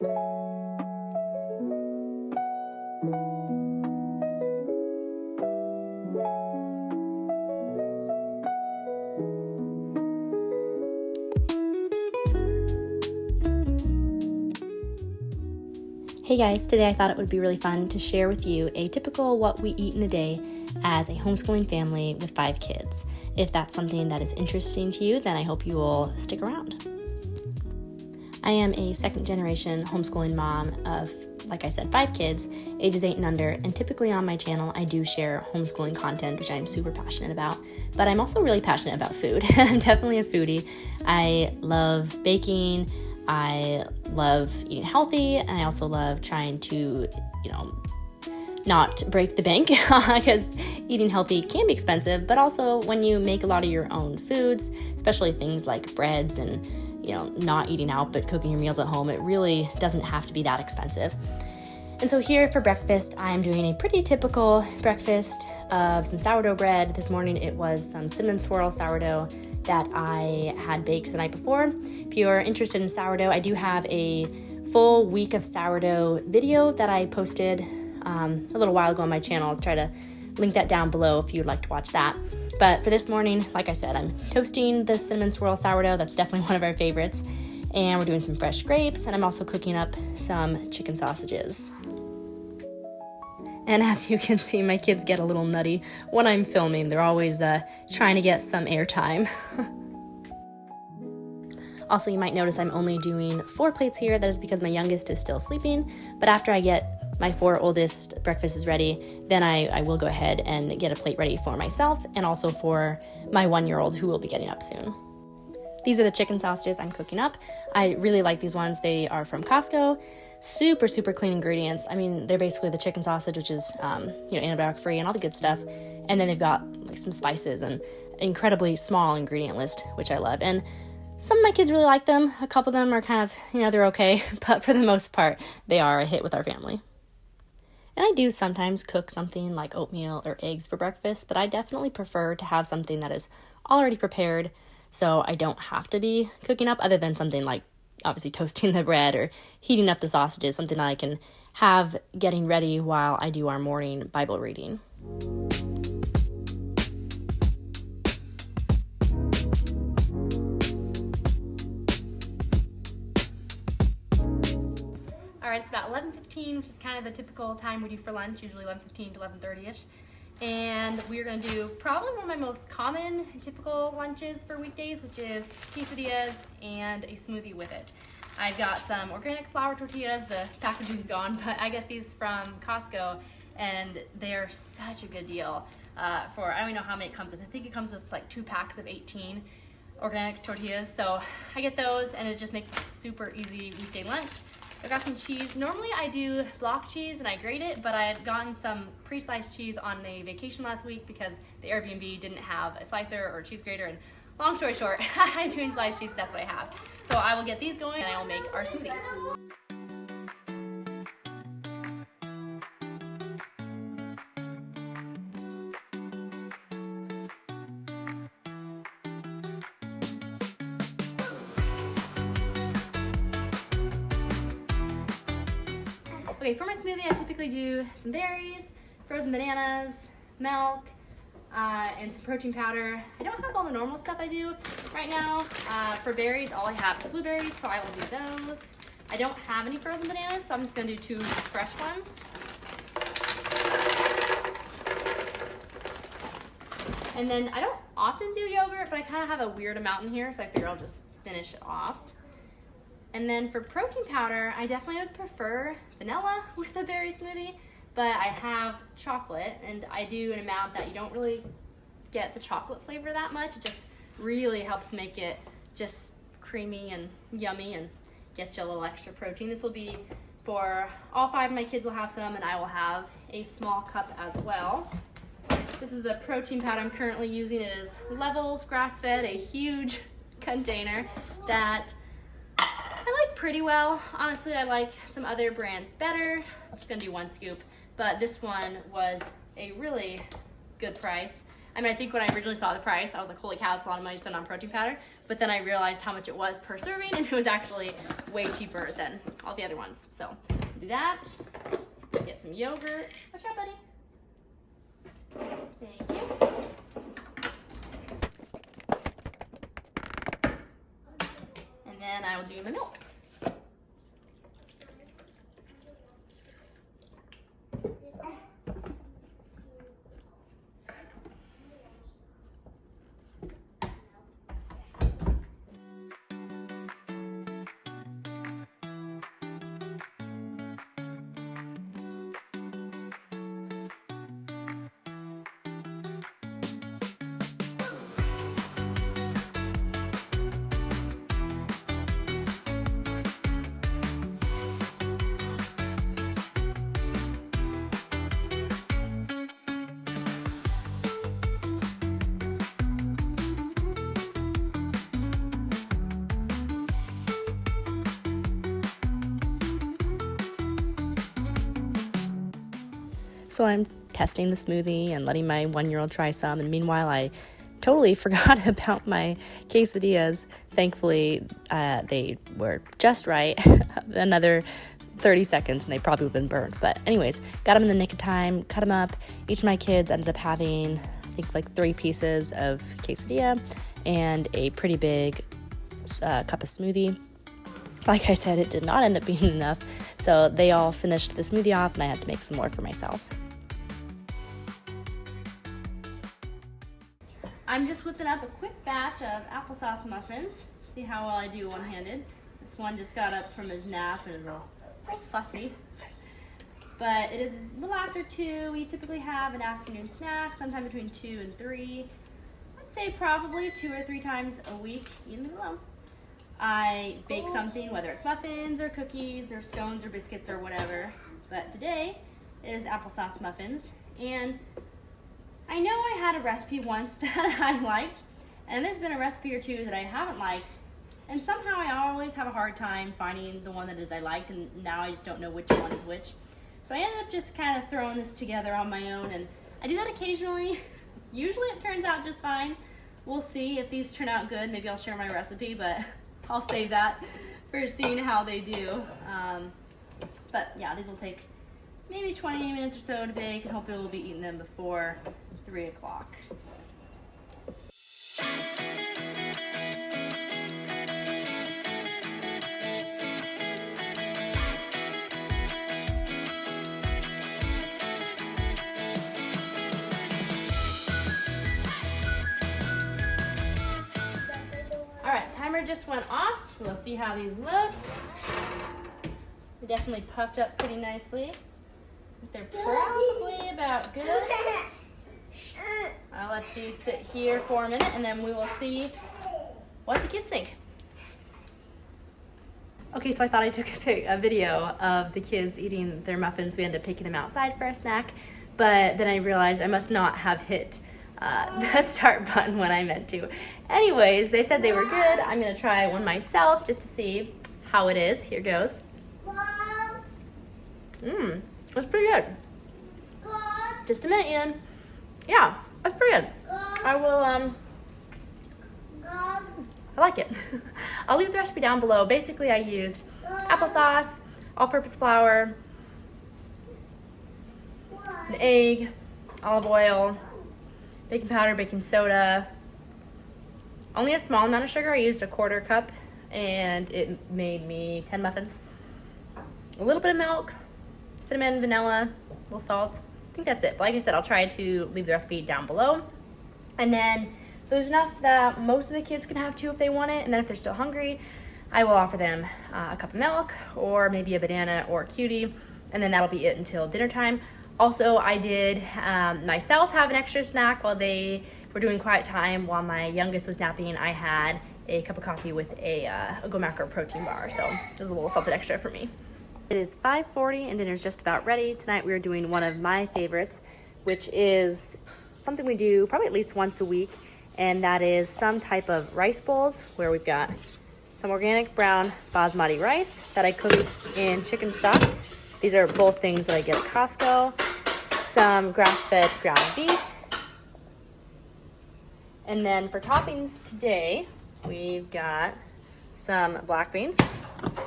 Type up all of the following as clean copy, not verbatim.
Hey guys, today I thought it would be really fun to share with you a typical what we eat in a day as a homeschooling family with 5 kids. If that's something that is interesting to you, then I hope you will stick around. I am a second generation homeschooling mom of, like I said, 5 kids, ages 8 and under, and typically on my channel I do share homeschooling content, which I'm super passionate about, but I'm also really passionate about food. I'm definitely a foodie. I love baking, I love eating healthy, and I also love trying to, not break the bank because eating healthy can be expensive, but also when you make a lot of your own foods, especially things like breads and, not eating out but cooking your meals at home, it really doesn't have to be that expensive. And so here for breakfast, I'm doing a pretty typical breakfast of some sourdough bread. This morning it was some cinnamon swirl sourdough that I had baked the night before. If you're interested in sourdough, I do have a full week of sourdough video that I posted a little while ago on my channel. I'll try to link that down below if you'd like to watch that. But for this morning, like I said, I'm toasting the cinnamon swirl sourdough. That's definitely one of our favorites. And we're doing some fresh grapes, and I'm also cooking up some chicken sausages. And as you can see, my kids get a little nutty when I'm filming. They're always trying to get some airtime. Also, you might notice I'm only doing 4 plates here. That is because my youngest is still sleeping. But after I get my 4 oldest breakfast is ready, then I will go ahead and get a plate ready for myself and also for my 1-year-old who will be getting up soon. These are the chicken sausages I'm cooking up. I really like these ones. They are from Costco. Super, super clean ingredients. I mean, they're basically the chicken sausage, which is, antibiotic free and all the good stuff. And then they've got like some spices and incredibly small ingredient list, which I love. And some of my kids really like them. A couple of them are kind of, they're okay. But for the most part, they are a hit with our family. And I do sometimes cook something like oatmeal or eggs for breakfast, but I definitely prefer to have something that is already prepared so I don't have to be cooking up, other than something like obviously toasting the bread or heating up the sausages, something that I can have getting ready while I do our morning Bible reading. All right, it's about 11:15, which is kind of the typical time we do for lunch, usually 11:15 to 11:30ish. And we're gonna do probably one of my most common typical lunches for weekdays, which is quesadillas and a smoothie with it. I've got some organic flour tortillas. The packaging's gone, but I get these from Costco, and they're such a good deal for, I don't even know how many it comes with. I think it comes with like 2 packs of 18 organic tortillas. So I get those, and it just makes a super easy weekday lunch. I've got some cheese. Normally I do block cheese and I grate it, but I had gotten some pre-sliced cheese on a vacation last week because the Airbnb didn't have a slicer or a cheese grater, and long story short, I'm doing sliced cheese, that's what I have. So I will get these going and I will make our smoothie. Okay, for my smoothie, I typically do some berries, frozen bananas, milk, and some protein powder. I don't have all the normal stuff I do right now. For berries, all I have is blueberries, so I will do those. I don't have any frozen bananas, so I'm just gonna do 2 fresh ones. And then I don't often do yogurt, but I kind of have a weird amount in here, so I figure I'll just finish it off. And then for protein powder, I definitely would prefer vanilla with the berry smoothie, but I have chocolate, and I do an amount that you don't really get the chocolate flavor that much. It just really helps make it just creamy and yummy and get you a little extra protein. This will be for all 5 of my kids will have some, and I will have a small cup as well. This is the protein powder I'm currently using. It is Levels grass-fed, a huge container that I like pretty well. Honestly, I like some other brands better. I'm just gonna do 1 scoop, but this one was a really good price. I mean, I think when I originally saw the price, I was like, holy cow, it's a lot of money to spend on protein powder. but then I realized how much it was per serving, and it was actually way cheaper than all the other ones. So do that, get some yogurt. Watch out, buddy. Thank you. And then I will do my milk. So I'm testing the smoothie and letting my 1-year-old try some, and meanwhile I totally forgot about my quesadillas. Thankfully, they were just right. Another 30 seconds and they probably would have been burned. But anyways, got them in the nick of time, cut them up. Each of my kids ended up having, I think, like 3 pieces of quesadilla and a pretty big cup of smoothie. Like I said, it did not end up being enough, so they all finished the smoothie off and I had to make some more for myself. I'm just whipping up a quick batch of applesauce muffins. See how well I do one-handed. This one just got up from his nap and is a little fussy. But it is a little after 2. We typically have an afternoon snack, sometime between 2 and 3. I'd say probably 2 or 3 times a week, even alone. I bake something, whether it's muffins or cookies or scones or biscuits or whatever. But today is applesauce muffins. And I know I had a recipe once that I liked, and there's been a recipe or 2 that I haven't liked. And somehow I always have a hard time finding the one that is I like, and now I just don't know which one is which. So I ended up just kind of throwing this together on my own, and I do that occasionally. Usually it turns out just fine. We'll see if these turn out good. Maybe I'll share my recipe, but I'll save that for seeing how they do. But yeah, these will take maybe 20 minutes or so to bake, and hopefully we'll be eating them before 3 o'clock. All right, timer just went off. We'll see how these look. They're definitely puffed up pretty nicely. They're probably about good. I'll let these sit here for a minute and then we will see what the kids think. Okay, so I thought I took a video of the kids eating their muffins. We ended up taking them outside for a snack, but then I realized I must not have hit the start button when I meant to. Anyways, they said they were good. I'm gonna try one myself just to see how it is. Here goes. That's pretty good. Just a minute, Ian. Yeah, that's pretty good. I will, I like it. I'll leave the recipe down below. Basically, I used applesauce, all-purpose flour, an egg, olive oil, baking powder, baking soda, only a small amount of sugar. I used a 1/4 cup, and it made me 10 muffins. A little bit of milk, cinnamon, vanilla, a little salt. I think that's it. But like I said, I'll try to leave the recipe down below. And then there's enough that most of the kids can have too if they want it. And then if they're still hungry, I will offer them a cup of milk or maybe a banana or a cutie. And then that'll be it until dinner time. Also, I did myself have an extra snack while they were doing quiet time. While my youngest was napping, I had a cup of coffee with a Go Macro protein bar. So it was a little something extra for me. It is 5:40 and dinner's just about ready. Tonight we are doing one of my favorites, which is something we do probably at least once a week, and that is some type of rice bowls where we've got some organic brown basmati rice that I cook in chicken stock. These are both things that I get at Costco. Some grass-fed ground beef. And then for toppings today, We've got some black beans,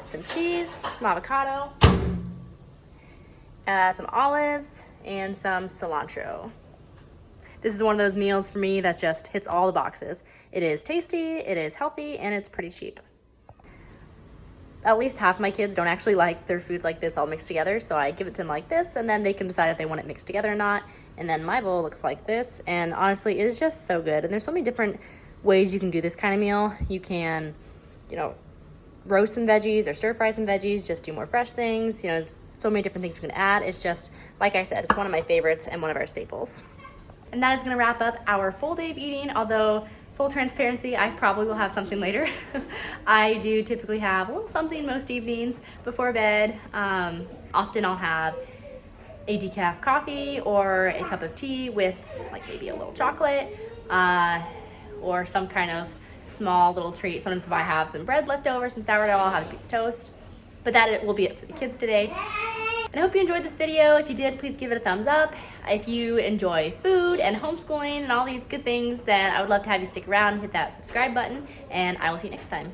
some cheese, some avocado, some olives, and some cilantro. This is one of those meals for me that just hits all the boxes. It is tasty, it is healthy, and it's pretty cheap. At least half my kids don't actually like their foods like this all mixed together, so I give it to them like this, and then they can decide if they want it mixed together or not. And then my bowl looks like this, and honestly, it is just so good. And there's so many different ways you can do this kind of meal. You can, roast some veggies or stir fry some veggies, just do more fresh things. There's so many different things you can add. It's just, like I said, it's one of my favorites and one of our staples. And that is gonna wrap up our full day of eating, although full transparency, I probably will have something later. I do typically have a little something most evenings before bed. Often I'll have a decaf coffee or a cup of tea with like maybe a little chocolate or some kind of small little treat. Sometimes if I have some bread left over, some sourdough, I'll have a piece of toast. But that will be it for the kids today. And I hope you enjoyed this video. If you did, please give it a thumbs up. If you enjoy food and homeschooling and all these good things, then I would love to have you stick around and hit that subscribe button, and I will see you next time.